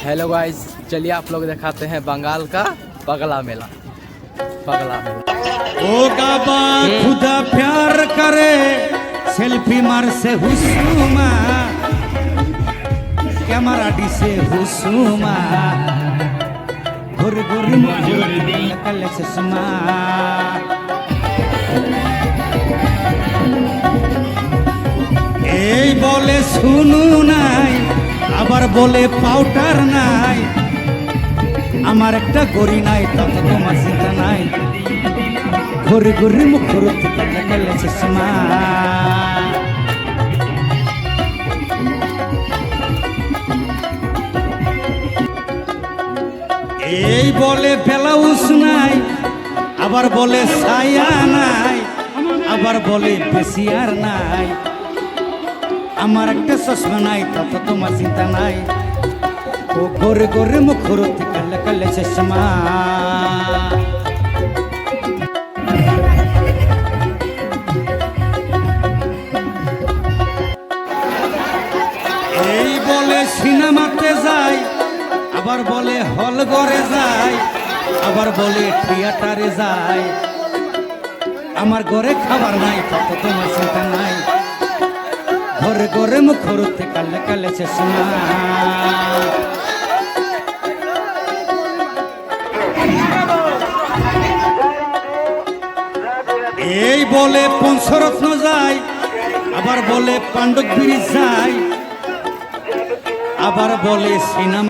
Hello guys, चलिए आप लोग दिखाते हैं बंगाल का पगला मेला। पगला मेला ओ गाबा खुदा प्यार करे सेल्फी मार से हुसुमा कैमरा डी से हुसुमा घुर घुर कल चश्मा এই বলে শুনু নাই আবার বলে পাউডার নাই আমার একটা গড়ি নাই তত তোমার চিন্তা নাই ঘুরি ঘুরি মুখ ঘুরতে গেলে চশমা এই বলে ব্লাউজ নাই আবার বলে সায়া নাই আবার বলে বেশিয়ার নাই আমার একটা চশমা নাই তত তোমার চিন্তা নাই ও গোরে গোরে মুখ ঘুরতে কালে কালে চশমা এই বলে সিনেমাতে যায় আবার বলে হল ঘরে যায় আবার বলে থিয়েটারে যায় আমার ঘরে খাবার নাই তত তোমার চিন্তা নাই ঘরে ঘরে মুখ ঘুরতে কালে কালে চশমা এই বলে পঞ্চরত্ন যায় আবার বলে পাণ্ডব ব্রিজ যায় আবার বলে সিনেমা